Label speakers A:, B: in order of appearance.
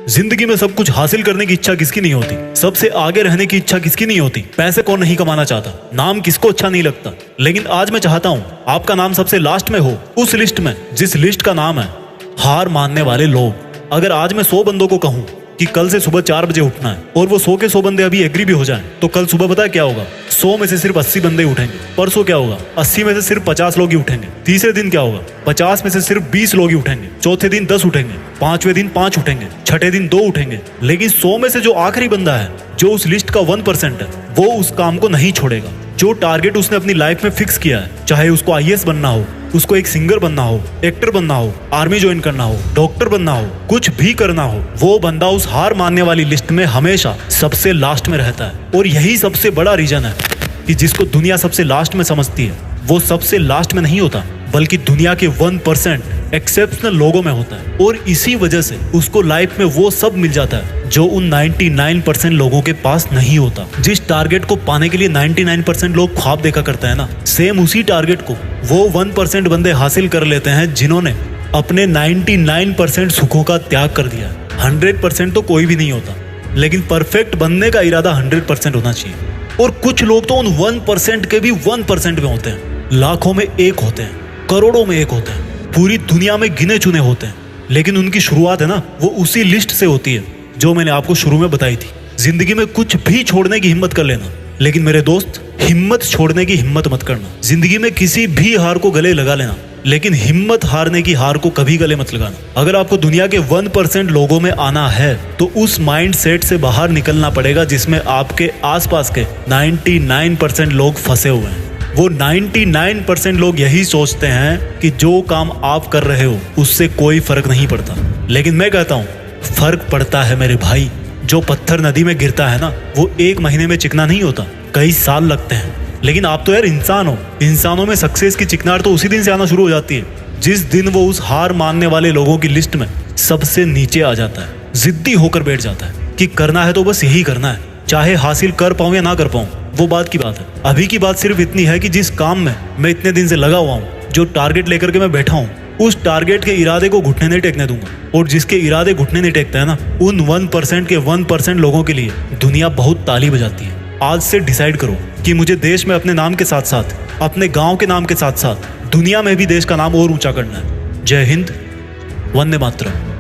A: जिंदगी में सब कुछ हासिल करने की इच्छा किसकी नहीं होती? सबसे आगे रहने की इच्छा किसकी नहीं होती? पैसे कौन नहीं कमाना चाहता? नाम किसको अच्छा नहीं लगता? लेकिन आज मैं चाहता हूँ आपका नाम सबसे लास्ट में हो, उस लिस्ट में जिस लिस्ट का नाम है हार मानने वाले लोग। अगर आज मैं 100 बंदों को कहूँ कि कल से सुबह 4 बजे उठना है और वो 100 के 100 बंदे अभी एग्री भी हो जाएं, तो कल सुबह पता है क्या होगा? 100 में से सिर्फ 80 बंदे उठेंगे। परसों क्या होगा? 80 में से सिर्फ 50 लोग ही उठेंगे। तीसरे दिन क्या होगा? 50 में से सिर्फ 20 लोग ही उठेंगे। चौथे दिन 10 उठेंगे। पांचवें दिन 5 उठेंगे। छठे दिन 2 उठेंगे। लेकिन 100 में से जो आखिरी बंदा है, जो उस लिस्ट का 1% है, वो उस काम को नहीं छोड़ेगा। जो टारगेट उसने अपनी लाइफ में फिक्स किया है, चाहे उसको आईएएस बनना हो, उसको एक सिंगर बनना हो, एक्टर बनना हो, आर्मी ज्वाइन करना हो, डॉक्टर बनना हो, कुछ भी करना हो, वो बंदा उस हार मानने वाली लिस्ट में हमेशा सबसे लास्ट में रहता है। और यही सबसे बड़ा रीजन है कि जिसको दुनिया सबसे लास्ट में समझती है, वो सबसे लास्ट में नहीं होता, बल्कि दुनिया के 1% एक्सेप्शनल लोगों में होता है। और इसी वजह से उसको लाइफ में वो सब मिल जाता है जो उन 99% लोगों के पास नहीं होता। जिस टारगेट को पाने के लिए 99% लोग ख्वाब देखा करते हैं ना, सेम उसी टारगेट को वो 1% बंदे हासिल कर लेते हैं जिन्होंने अपने 99% सुखों का त्याग कर दिया। 100% तो कोई भी नहीं होता, लेकिन परफेक्ट बनने का इरादा 100% होना चाहिए। और कुछ लोग तो उन 1% के भी 1% में होते हैं, लाखों में एक होते हैं, करोड़ों में एक होते हैं, पूरी दुनिया में गिने चुने होते हैं। लेकिन उनकी शुरुआत है ना, वो उसी लिस्ट से होती है जो मैंने आपको शुरू में बताई थी। जिंदगी में कुछ भी छोड़ने की हिम्मत कर लेना, लेकिन मेरे दोस्त, हिम्मत छोड़ने की हिम्मत मत करना। जिंदगी में किसी भी हार को गले लगा लेना, लेकिन हिम्मत हारने की हार को कभी गले मत लगाना। अगर आपको दुनिया के 1% लोगों में आना है, तो उस माइंड सेट से बाहर निकलना पड़ेगा जिसमें आपके आसपास के 99% लोग फंसे हुए हैं। वो 99% लोग यही सोचते हैं कि जो काम आप कर रहे हो उससे कोई फर्क नहीं पड़ता। लेकिन मैं कहता हूँ फर्क पड़ता है मेरे भाई। जो पत्थर नदी में गिरता है ना, वो 1 महीने में चिकना नहीं होता, कई साल लगते हैं। लेकिन आप तो यार इंसान हो, इंसानों में सक्सेस की चिकनार तो उसी दिन से आना शुरू हो जाती है जिस दिन वो उस हार मानने वाले लोगों की लिस्ट में सबसे नीचे आ जाता है, जिद्दी होकर बैठ जाता है कि करना है तो बस यही करना है, चाहे हासिल कर पाऊं या ना कर पाऊं, वो बात की बात है। अभी की बात सिर्फ इतनी है कि जिस काम में मैं इतने दिन से लगा हुआ हूँ, जो टारगेट लेकर के मैं बैठा हूँ, उस टारगेट के इरादे को घुटने नहीं टेकने दूंगा। और जिसके इरादे घुटने नहीं टेकते हैं ना, उन 1% के 1% लोगों के लिए दुनिया बहुत ताली बजाती है। आज से डिसाइड करो कि मुझे देश में अपने नाम के साथ साथ, अपने गांव के नाम के साथ साथ दुनिया में भी देश का नाम और ऊंचा करना है। जय हिंद, वंदे मातरम।